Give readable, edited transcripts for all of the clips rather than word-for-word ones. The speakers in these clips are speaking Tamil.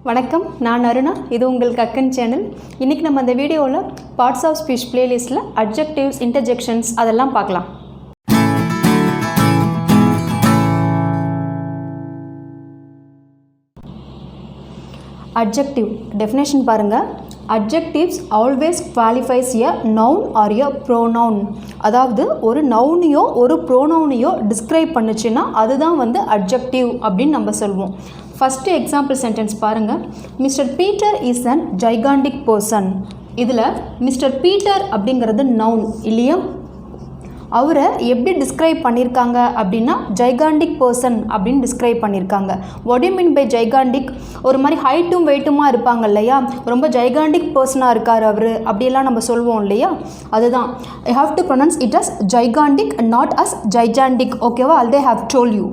வணக்கம், நான் அருணா. இது உங்கள் கக்கன் சேனல். இன்றைக்கி நம்ம அந்த வீடியோவில் பார்ட்ஸ் ஆஃப் ஸ்பீச் பிளேலிஸ்ட்டில் அட்ஜெக்டிவ்ஸ், இன்டர்ஜெக்ஷன்ஸ் அதெல்லாம் பார்க்கலாம். அட்ஜெக்டிவ் டெஃபினேஷன் பாருங்கள். Adjectives always qualifies a noun or a pronoun. அதாவது ஒரு நவுனையோ ஒரு ப்ரோனவுனையோ டிஸ்கிரைப் பண்ணுச்சுன்னா அதுதான் அட்ஜெக்டிவ் அப்படின்னு நம்ம சொல்வோம். ஃபஸ்ட்டு எக்ஸாம்பிள் சென்டென்ஸ் பாருங்கள். Mister Peter is an gigantic person. இதில் மிஸ்டர் பீட்டர் அப்படிங்கிறது நவுன் இல்லையா? அவரை எப்படி டிஸ்கிரைப் பண்ணியிருக்காங்க அப்படின்னா ஜைகாண்டிக் பர்சன் அப்படின்னு டிஸ்கிரைப் பண்ணியிருக்காங்க. What you mean by gigantic? ஒரு மாதிரி ஹைட்டும் வெயிட்டுமா இருப்பாங்க இல்லையா, ரொம்ப ஜைகாண்டிக் பர்சனாக இருக்கார் அவர் அப்படியெல்லாம் நம்ம சொல்வோம் இல்லையா, அதுதான். I have to pronounce it as gigantic not as gigantic. ஓகேவா? Already have told you.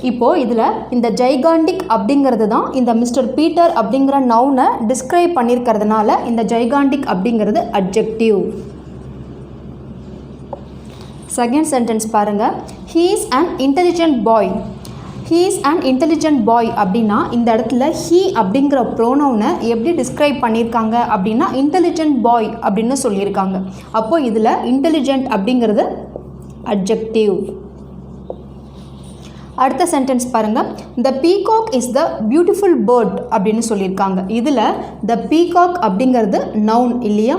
இப்போது இதில் இந்த ஜைகாண்டிக் அப்படிங்கிறது தான் இந்த மிஸ்டர் பீட்டர் அப்படிங்கிற நவுனை டிஸ்கிரைப் பண்ணியிருக்கிறதுனால இந்த ஜைகாண்டிக் அப்படிங்கிறது அட்ஜெக்டிவ். செகண்ட் சென்டென்ஸ் பாருங்கள். He is an intelligent boy. He is an intelligent boy அப்படின்னா இந்த இடத்துல ஹீ அப்படிங்கிற ப்ரோனவுனை எப்படி டிஸ்கிரைப் பண்ணியிருக்காங்க அப்படின்னா இன்டெலிஜென்ட் பாய் அப்படின்னு சொல்லியிருக்காங்க. அப்போது இதில் இன்டெலிஜென்ட் அப்படிங்கிறது அட்ஜெக்டிவ். அடுத்த சென்டென்ஸ் பாருங்கள். The peacock is the beautiful bird அப்படின்னு சொல்லியிருக்காங்க. இதில் த பீகாக் அப்படிங்கிறது நவுன் இல்லையா,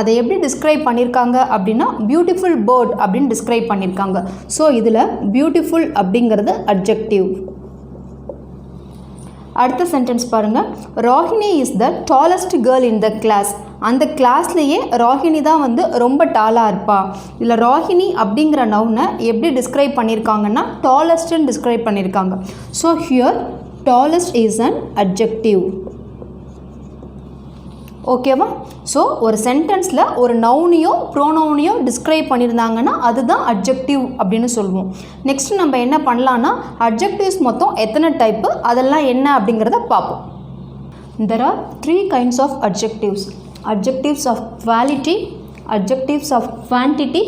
அதை எப்படி டிஸ்கிரைப் பண்ணியிருக்காங்க அப்படின்னா பியூட்டிஃபுல் பேர்ட் அப்படின்னு டிஸ்கிரைப் பண்ணியிருக்காங்க. ஸோ இதில் பியூட்டிஃபுல் அப்படிங்கிறது அட்ஜெக்டிவ். அடுத்த சென்டென்ஸ் பாருங்கள். Ragini is the tallest girl in the class. அந்த கிளாஸ்லேயே ராகினி தான் ரொம்ப டாலாக இருப்பா. இதில் ராகினி அப்படிங்கிற நவுனை எப்படி டிஸ்கிரைப் பண்ணியிருக்காங்கன்னா டாலஸ்ட்னு டிஸ்கிரைப் பண்ணியிருக்காங்க. So here tallest is an adjective. ஓகேவா? ஸோ ஒரு சென்டென்ஸில் ஒரு நவுனையோ ப்ரோனவுனையோ டிஸ்கிரைப் பண்ணியிருந்தாங்கன்னா அதுதான் அட்ஜெக்டிவ் அப்படின்னு சொல்லுவோம். நெக்ஸ்ட் நம்ம என்ன பண்ணலான்னா அட்ஜெக்டிவ்ஸ் மொத்தம் எத்தனை டைப்பு, அதெல்லாம் என்ன அப்படிங்கிறத பார்ப்போம். There are 3 kinds of adjectives. Adjectives of quality, adjectives of quantity,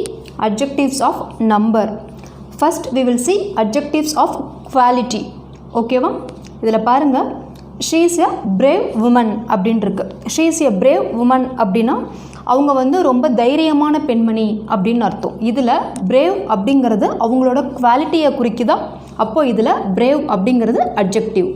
adjectives of number. First we will see adjectives of quality. ஓகேவா? இதில் பாருங்கள். she is a brave woman அப்படின்னு இருக்கு. she is a brave woman அப்படின்னா அவங்க ரொம்ப தைரியமான பெண்மணி அப்படின்னு அர்த்தம். இதில் brave அப்படிங்கிறது அவங்களோட குவாலிட்டியை குறிக்குதா, அப்போது இதில் brave அப்படிங்கிறது அட்ஜெக்டிவ்.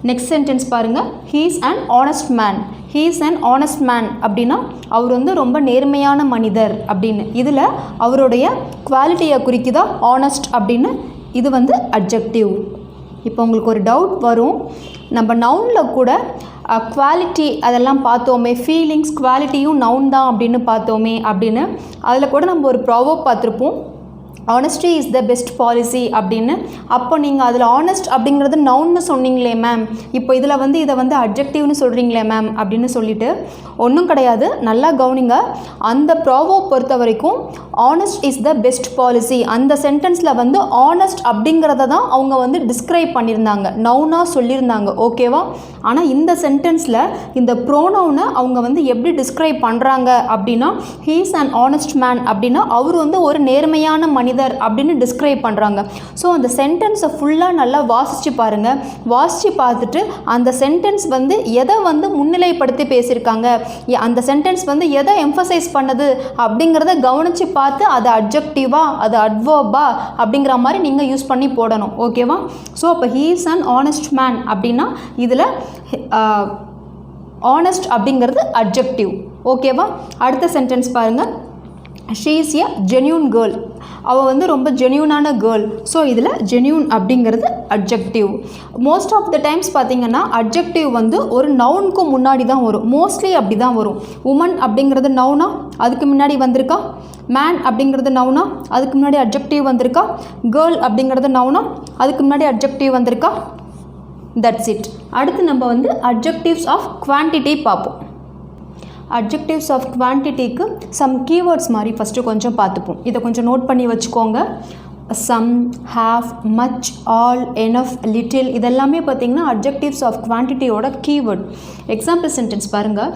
நெக்ஸ்ட் சென்டென்ஸ் பாருங்கள். he is an honest man. he is an honest man அப்படின்னா அவர் ரொம்ப நேர்மையான மனிதர் அப்படின்னு. இதில் அவருடைய குவாலிட்டியை குறிக்குதா honest அப்படின்னு, இது அட்ஜெக்டிவ். இப்போ உங்களுக்கு ஒரு டவுட் வரும், நம்ம நவுனில் கூட குவாலிட்டி அதெல்லாம் பார்த்தோமே, ஃபீலிங்ஸ் குவாலிட்டியும் நவுன் தான் அப்படின்னு பார்த்தோமே அப்படின்னு. அதில் கூட நம்ம ஒரு ப்ராவர்ப் பார்த்துருப்போம், honesty is the best policy அப்படின்னு. அப்போ நீங்கள் அதில் ஆனஸ்ட் அப்படிங்கிறது நவுன்னு சொன்னீங்களே மேம், இப்போ இதில் இதை அட்ஜெக்டிவ்னு சொல்கிறீங்களே மேம் அப்படின்னு சொல்லிட்டு ஒன்றும் கிடையாது. நல்லா கவனிங்க. அந்த ப்ராவர்ப் பொறுத்த வரைக்கும் honest is the best policy அந்த சென்டென்ஸில் ஆனஸ்ட் அப்படிங்கிறத தான் அவங்க டிஸ்கிரைப் பண்ணியிருந்தாங்க, நவுனாக சொல்லியிருந்தாங்க. ஓகேவா? ஆனால் இந்த சென்டென்ஸில் இந்த ப்ரோனவுனை அவங்க எப்படி டிஸ்கிரைப் பண்ணுறாங்க அப்படின்னா he is an honest man அப்படின்னா அவர் ஒரு நேர்மையான மனிதர் அப்படின்னு டிஸ்கிரைப் பண்ணுறாங்க. ஸோ அந்த சென்டென்ஸை ஃபுல்லாக நல்லா வாசித்து பாருங்கள். வாசித்து பார்த்துட்டு அந்த சென்டென்ஸ் எதை முன்னிலைப்படுத்தி பேசியிருக்காங்க, அந்த சென்டென்ஸ் எதை எம்ஃபசைஸ் பண்ணுது அப்படிங்கிறத கவனித்து பார்த்து அது அட்ஜெக்டிவா அது அட்வர்பா அப்படிங்கிற மாதிரி நீங்கள் யூஸ் பண்ணி போடணும். ஓகேவா? ஸோ அப்போ he is an honest man அப்படின்னா இதில் ஆனஸ்ட் அப்படிங்கிறது அட்ஜெக்டிவ். ஓகேவா? அடுத்த சென்டென்ஸ் பாருங்கள். she is a genuine girl. அவள் ரொம்ப ஜென்யூனான கேர்ள். ஸோ இதில் ஜென்யூன் அப்படிங்கிறது adjective. Most of the times பார்த்திங்கன்னா அட்ஜெக்டிவ் ஒரு நவுனுக்கு முன்னாடி தான் வரும். மோஸ்ட்லி அப்படி தான் வரும். உமன் அப்படிங்கிறது நவுனா, அதுக்கு முன்னாடி வந்திருக்கா. மேன் அப்படிங்கிறது நவுனா, அதுக்கு முன்னாடி அட்ஜெக்டிவ் வந்திருக்கா. கேர்ள் அப்படிங்கிறது நவுனா, அதுக்கு முன்னாடி அட்ஜெக்டிவ் வந்திருக்கா. That's it. அடுத்து நம்ம அட்ஜெக்டிவ்ஸ் ஆஃப் குவான்டிட்டி பார்ப்போம். அட்ஜெக்டிவ்ஸ் ஆஃப் குவான்டிட்டிக்கு சம் கீவேர்ட்ஸ் மாதிரி ஃபஸ்ட்டு கொஞ்சம் பார்த்துப்போம். இதை கொஞ்சம் நோட் பண்ணி வச்சுக்கோங்க. some, have, much, all, enough, little இதெல்லாமே பார்த்தீங்கன்னா adjectives of quantity ஓட keyword. எக்ஸாம்பிள் சென்டென்ஸ் பாருங்கள்.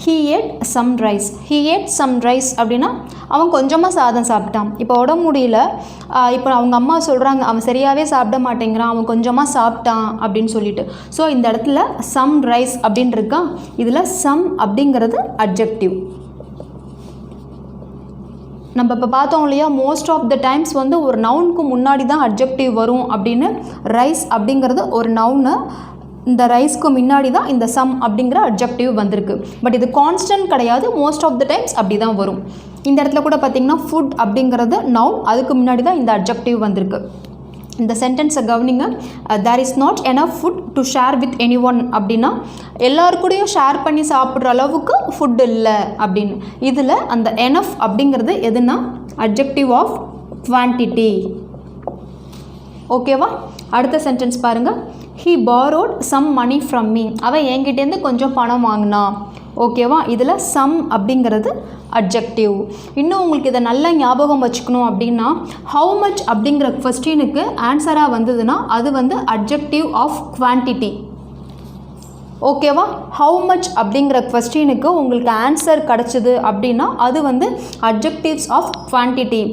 he ate some rice. he ate some rice அப்படின்னா அவன் கொஞ்சமாக சாதம் சாப்பிட்டான். இப்போ உடம்பு முடியல, இப்போ அவங்க அம்மா சொல்கிறாங்க அவன் சரியாகவே சாப்பிட மாட்டேங்கிறான், அவன் கொஞ்சமாக சாப்பிட்டான் அப்படின்னு சொல்லிட்டு. ஸோ இந்த இடத்துல some rice அப்படின்னு இருக்கா, இதில் some அப்படிங்கிறது adjective. நம்ம இப்போ பார்த்தோம் இல்லையா, மோஸ்ட் ஆஃப் த டைம்ஸ் வந்து ஒரு நவுனுக்கு முன்னாடி தான் அட்ஜெக்டிவ் வரும் அப்படின்னு. ரைஸ் அப்படிங்கிறது ஒரு நவுனு, இந்த ரைஸ்க்கு முன்னாடி தான் இந்த சம் அப்படிங்கிற அட்ஜெக்டிவ் வந்திருக்கு. பட் இது கான்ஸ்டன்ட் கிடையாது, மோஸ்ட் ஆஃப் த டைம்ஸ் அப்படி தான் வரும். இந்த இடத்துல கூட பார்த்திங்கன்னா ஃபுட் அப்படிங்கிறது நவுன், அதுக்கு முன்னாடி தான் இந்த அட்ஜெக்டிவ் வந்திருக்கு. இந்த சென்டென்ஸை கவனிங்க. There is not enough food to share with any one அப்படின்னா எல்லாருக்கூடையும் ஷேர் பண்ணி சாப்பிட்ற அளவுக்கு ஃபுட் இல்லை அப்படின்னு. இதில் அந்த எனஃப் அப்படிங்கிறது எதுனா அட்ஜெக்டிவ் ஆஃப் குவான்டிட்டி. ஓகேவா? அடுத்த சென்டென்ஸ் பாருங்கள். He borrowed some money from me. அவன் என்கிட்டேருந்து கொஞ்சம் பணம் வாங்கினா. ஓகேவா? இதில் சம் அப்படிங்கிறது அட்ஜெக்டிவ். இன்னும் உங்களுக்கு இதை நல்லா ஞாபகம் வச்சுக்கணும் அப்படின்னா, ஹவு மச் அப்படிங்கிற கொஸ்டினுக்கு ஆன்சராக வந்ததுன்னா அது வந்து அட்ஜெக்டிவ் ஆஃப் குவான்டிட்டி. ஓகேவா? ஹவு மச் அப்படிங்கிற கொஸ்டினுக்கு உங்களுக்கு ஆன்சர் கிடச்சிது அப்படின்னா அது வந்து adjectives of quantity.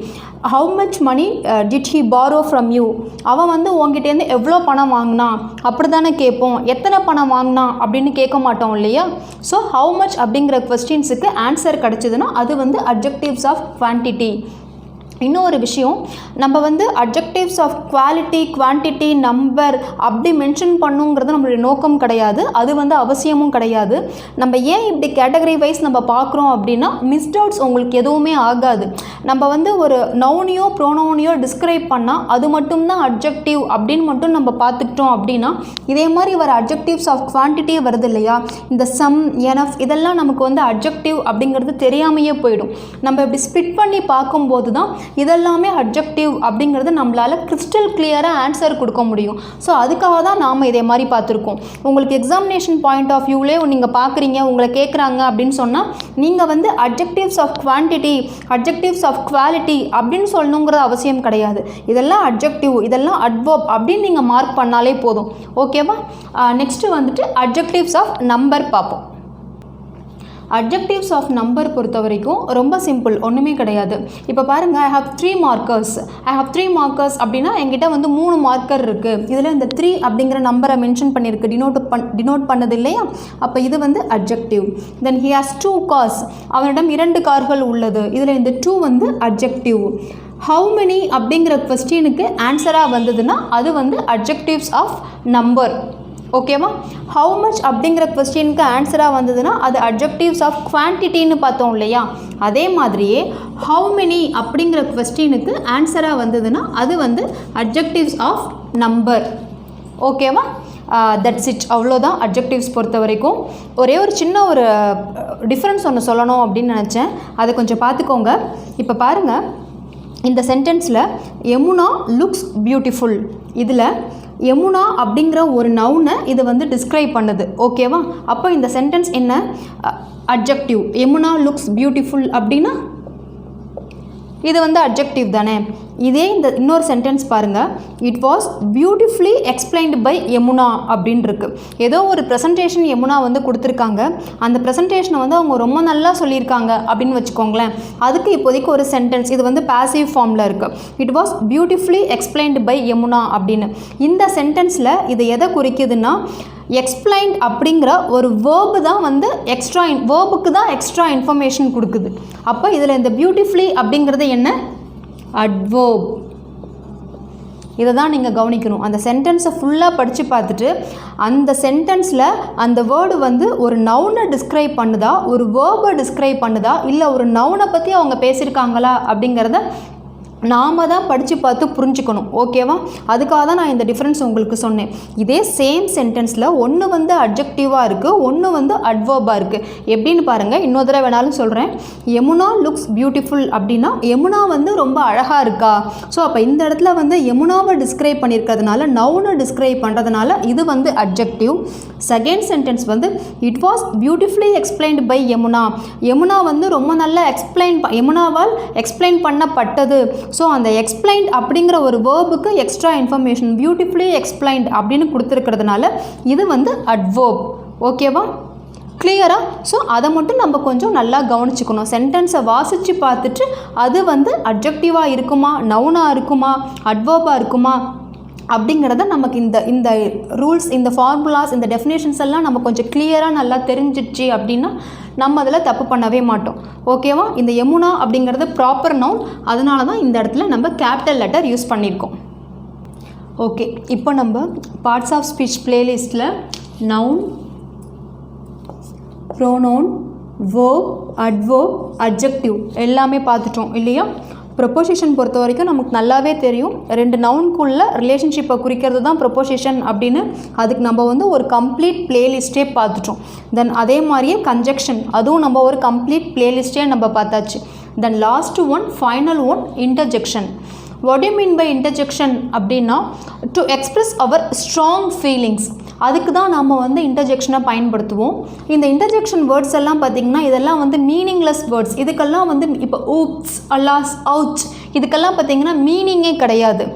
How much money did he borrow from you. அவன் வந்து உங்ககிட்டேருந்து எவ்வளோ பணம் வாங்கினான் அப்படி தானே கேட்போம், எத்தனை பணம் வாங்கினான் அப்படின்னு கேட்க மாட்டோம் இல்லையா? ஸோ ஹவு மச் அப்படிங்கிற கொஸ்டின்ஸுக்கு ஆன்சர் கிடச்சிதுன்னா அது வந்து அட்ஜெக்டிவ்ஸ் ஆஃப் குவான்டிட்டி. இன்னொரு விஷயம், நம்ம வந்து adjectives of quality, quantity, number அப்படி மென்ஷன் பண்ணுங்கிறது நம்மளுடைய நோக்கம் கிடையாது, அது வந்து அவசியமும் கிடையாது. நம்ம ஏன் இப்படி கேட்டகரி வைஸ் நம்ம பார்க்குறோம் அப்படின்னா மிஸ்ட் அவுட்ஸ் உங்களுக்கு எதுவுமே ஆகாது. நம்ம வந்து ஒரு நவுனையோ ப்ரோனவுனையோ டிஸ்கிரைப் பண்ணால் அது மட்டும்தான் அட்ஜெக்டிவ் அப்படின்னு மட்டும் நம்ம பார்த்துக்கிட்டோம் அப்படின்னா இதே மாதிரி வர அட்ஜெக்டிவ்ஸ் ஆஃப் குவான்டிட்டியே வருது இல்லையா, இந்த சம், எனஃப் இதெல்லாம் நமக்கு வந்து அட்ஜெக்டிவ் அப்படிங்கிறது தெரியாமையே போயிடும். நம்ம இப்படி ஸ்பிட் பண்ணி பார்க்கும்போது தான் இதெல்லாமே அட்ஜெக்டிவ் அப்படிங்கிறது நம்மளால் கிறிஸ்டல் கிளியராக ஆன்சர் கொடுக்க முடியும். ஸோ அதுக்காக தான் நாம் இதே மாதிரி பார்த்துருக்கோம். உங்களுக்கு எக்ஸாமினேஷன் பாயிண்ட் ஆஃப் வியூவிலே நீங்கள் பார்க்குறீங்க, உங்களை கேட்குறாங்க அப்படின்னு சொன்னால் நீங்கள் வந்து adjectives of quantity, adjectives of quality அப்படின்னு சொல்லணுங்கிற அவசியம் கிடையாது. இதெல்லாம் அட்ஜெக்டிவ், இதெல்லாம் அட்வர்ப் அப்படின்னு நீங்கள் மார்க் பண்ணாலே போதும். ஓகேவா? நெக்ஸ்ட்டு வந்துட்டு அட்ஜெக்டிவ்ஸ் ஆஃப் நம்பர் பார்ப்போம். அட்ஜெக்டிவ்ஸ் ஆஃப் நம்பர் பொறுத்த வரைக்கும் ரொம்ப சிம்பிள், ஒன்றுமே கிடையாது. இப்போ பாருங்கள், I have 3 markers. I have 3 markers அப்படின்னா என்கிட்ட வந்து 3 மார்க்கர் இருக்குது. இதில் இந்த 3 அப்படிங்கிற நம்பரை மென்ஷன் பண்ணியிருக்கு, டினோட் பண்ணது இல்லையா? அப்போ இது வந்து adjective. Then he has 2 cars. அவனிடம் 2 கார்கள் உள்ளது. இதில் இந்த 2 வந்து அட்ஜெக்டிவ். ஹவு மெனி அப்படிங்கிற கொஸ்டினுக்கு ஆன்சராக வந்ததுன்னா அது வந்து அட்ஜெக்டிவ்ஸ் ஆஃப் நம்பர். ஓகேவா? ஹவு மச் அப்படிங்கிற கொஸ்டினுக்கு ஆன்சராக வந்ததுன்னா அது அட்ஜெக்டிவ்ஸ் ஆஃப் குவான்டிட்டின்னு பார்த்தோம் இல்லையா? அதே மாதிரியே ஹவு மெனி அப்படிங்கிற கொஸ்டினுக்கு ஆன்சராக வந்ததுன்னா அது வந்து அட்ஜெக்டிவ்ஸ் ஆஃப் நம்பர். ஓகேவா? தட்ஸ் இட், அவ்வளோதான் அட்ஜெக்டிவ்ஸ் பொறுத்த வரைக்கும். ஒரே ஒரு சின்ன ஒரு டிஃப்ரென்ஸ் ஒன்று சொல்லணும் அப்படின்னு நினச்சேன், அதை கொஞ்சம் பார்த்துக்கோங்க. இப்போ பாருங்கள், இந்த சென்டென்ஸில் யமுனா லுக்ஸ் பியூட்டிஃபுல். இதில் யமுனா அப்படிங்கிற ஒரு நவுனை இது வந்து டிஸ்கிரைப் பண்ணுது. ஓகேவா? அப்போ இந்த சென்டென்ஸ் என்ன? அட்ஜெக்டிவ். யமுனா லுக்ஸ் பியூட்டிஃபுல் அப்படின்னா இது வந்து அட்ஜெக்டிவ் தானே. இதே இந்த இன்னொரு சென்டென்ஸ் பாருங்கள், it was beautifully explained by Yamuna அப்படின்னு இருக்கு. ஏதோ ஒரு ப்ரெசன்டேஷன் யமுனா வந்து கொடுத்துருக்காங்க, அந்த ப்ரெசன்டேஷனை வந்து அவங்க ரொம்ப நல்லா சொல்லியிருக்காங்க அப்படின்னு வச்சுக்கோங்களேன். அதுக்கு இப்போதைக்கு ஒரு சென்டென்ஸ், இது வந்து பாசிவ் ஃபார்மில் இருக்குது. It was beautifully explained by Yamuna அப்படின்னு. இந்த சென்டென்ஸில் இது எதை குறிக்குதுன்னா, எக்ஸ்பிளைன்ட் அப்படிங்கிற ஒரு வேர்பு தான் வந்து வேர்புக்கு தான் எக்ஸ்ட்ரா இன்ஃபர்மேஷன் கொடுக்குது. அப்போ இதில் இந்த பியூட்டிஃபுல்லி அப்படிங்கிறது என்ன? அட்வர்ப். இதை தான் நீங்கள் கவனிக்கணும். அந்த சென்டென்ஸை ஃபுல்லாக படித்து பார்த்துட்டு அந்த சென்டென்ஸில் அந்த வேர்டு வந்து ஒரு நவுனை டிஸ்கிரைப் பண்ணுதா, ஒரு வேர்பை டிஸ்கிரைப் பண்ணுதா, இல்லை ஒரு நவுனை பற்றி அவங்க பேசியிருக்காங்களா அப்படிங்கிறத நாம் தான் படித்து பார்த்து புரிஞ்சுக்கணும். ஓகேவா? அதுக்காக தான் நான் இந்த டிஃப்ரென்ஸ் உங்களுக்கு சொன்னேன். இதே சேம் சென்டென்ஸில் ஒன்று வந்து அட்ஜெக்டிவாக இருக்குது, ஒன்று வந்து அட்வர்பாக இருக்குது. எப்படின்னு பாருங்கள், இன்னொரு தடவை வேணாலும் சொல்கிறேன். யமுனா லுக்ஸ் பியூட்டிஃபுல் அப்படின்னா யமுனா வந்து ரொம்ப அழகாக இருக்கா. ஸோ அப்போ இந்த இடத்துல வந்து யமுனாவை டிஸ்கிரைப் பண்ணியிருக்கிறதுனால, நவுனை டிஸ்கிரைப் பண்ணுறதுனால இது வந்து அட்ஜெக்டிவ். செகண்ட் சென்டென்ஸ் வந்து it was beautifully explained by Yamuna. Yamuna வந்து ரொம்ப நல்லா யமுனாவால் எக்ஸ்பிளைன் பண்ணப்பட்டது. ஸோ அந்த எக்ஸ்பிளைன்ட் அப்படிங்கிற ஒரு வேர்புக்கு எக்ஸ்ட்ரா இன்ஃபர்மேஷன் பியூட்டிஃபுல்லி எக்ஸ்பிளைன்ட் அப்படின்னு கொடுத்துருக்கிறதுனால இது வந்து அட்வர்ப். ஓகேவா, கிளியரா? ஸோ அதை மட்டும் நம்ம கொஞ்சம் நல்லா கவனிச்சுக்கணும். சென்டென்ஸை வாசித்து பார்த்துட்டு அது வந்து அட்ஜெக்டிவாக இருக்குமா, நவுனாக இருக்குமா, அட்வர்பாக இருக்குமா அப்படிங்கிறத நமக்கு இந்த ரூல்ஸ், இந்த ஃபார்முலாஸ், இந்த டெஃபினேஷன்ஸ் எல்லாம் நம்ம கொஞ்சம் கிளியராக நல்லா தெரிஞ்சிடுச்சு அப்படின்னா நம்ம அதில் தப்பு பண்ணவே மாட்டோம். ஓகேவா? இந்த யமுனா அப்படிங்கிறது ப்ராப்பர் நவுன், அதனால தான் இந்த இடத்துல நம்ம கேபிட்டல் லெட்டர் யூஸ் பண்ணியிருக்கோம். ஓகே, இப்போ நம்ம பார்ட்ஸ் ஆஃப் ஸ்பீச் பிளேலிஸ்ட்டில் noun, pronoun, verb, adverb, adjective எல்லாமே பார்த்துட்டோம் இல்லையா? ப்ரொபோசிஷன் பொறுத்த வரைக்கும் நமக்கு நல்லாவே தெரியும். 2 நவுனுக்குள்ள ரிலேஷன்ஷிப்பை குறிக்கிறது தான் ப்ரொபோசிஷன் அப்படின்னு. அதுக்கு நம்ம வந்து ஒரு கம்ப்ளீட் பிளேலிஸ்ட்டே பார்த்துட்டோம். தென் அதே மாதிரியே கன்ஜெக்ஷன், அதுவும் நம்ம ஒரு கம்ப்ளீட் பிளேலிஸ்ட்டே நம்ம பார்த்தாச்சு. Then last one, final one, interjection. What you mean by interjection அப்படின்னா to express our strong feelings, அதுக்கு தான் நம்ம வந்து இன்டர்ஜெக்ஷனை பயன்படுத்துவோம். இந்த இன்டர்ஜெக்ஷன் வேர்ட்ஸ் எல்லாம் பார்த்திங்கன்னா இதெல்லாம் வந்து மீனிங்லெஸ் வேர்ட்ஸ். இதுக்கெல்லாம் வந்து இப்போ ஊப்ஸ், அல்லாஸ், அவுச் இதுக்கெல்லாம் பார்த்திங்கன்னா மீனிங்கே கிடையாது.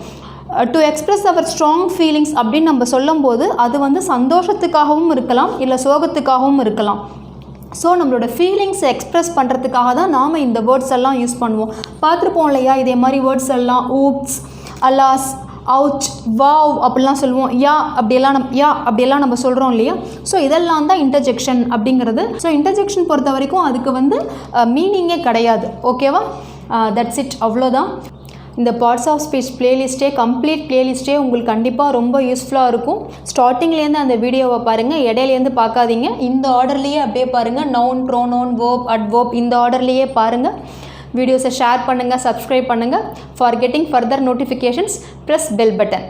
To express our strong feelings அப்படின்னு நம்ம சொல்லும்போது அது வந்து சந்தோஷத்துக்காகவும் இருக்கலாம், இல்லை சோகத்துக்காகவும் இருக்கலாம். ஸோ நம்மளோட ஃபீலிங்ஸை எக்ஸ்ப்ரெஸ் பண்ணுறதுக்காக தான் நாம் இந்த வேர்ட்ஸ் எல்லாம் யூஸ் பண்ணுவோம். பார்த்துருப்போம் இல்லையா? இதே மாதிரி வேர்ட்ஸ் எல்லாம் ஊப்ஸ், அலாஸ், அவுச், வாவ் அப்படிலாம் சொல்லுவோம். யா அப்படியெல்லாம் நம்ம சொல்கிறோம் இல்லையா? ஸோ இதெல்லாம் தான் இன்டர்ஜெக்ஷன் அப்படிங்கிறது. ஸோ இன்டர்ஜெக்ஷன் பொறுத்த வரைக்கும் அதுக்கு வந்து மீனிங்கே கிடையாது. ஓகேவா? தட்ஸ் இட், அவ்வளோதான். இந்த பார்ட்ஸ் ஆஃப் ஸ்பீச் பிளேலிஸ்ட்டே, கம்ப்ளீட் பிளேலிஸ்ட்டே உங்களுக்கு கண்டிப்பாக ரொம்ப யூஸ்ஃபுல்லாக இருக்கும். ஸ்டார்டிங்லேருந்து அந்த வீடியோவை பாருங்கள், இடையிலேருந்து பார்க்காதீங்க. இந்த ஆர்டர்லேயே அப்படியே பாருங்கள். நவுன், ப்ரோனவுன், வேர்ப், அட்வர்ப் இந்த ஆர்டர்லேயே பாருங்கள். வீடியோஸை ஷேர் பண்ணுங்கள், சப்ஸ்கிரைப் பண்ணுங்கள். For getting further notifications press bell button.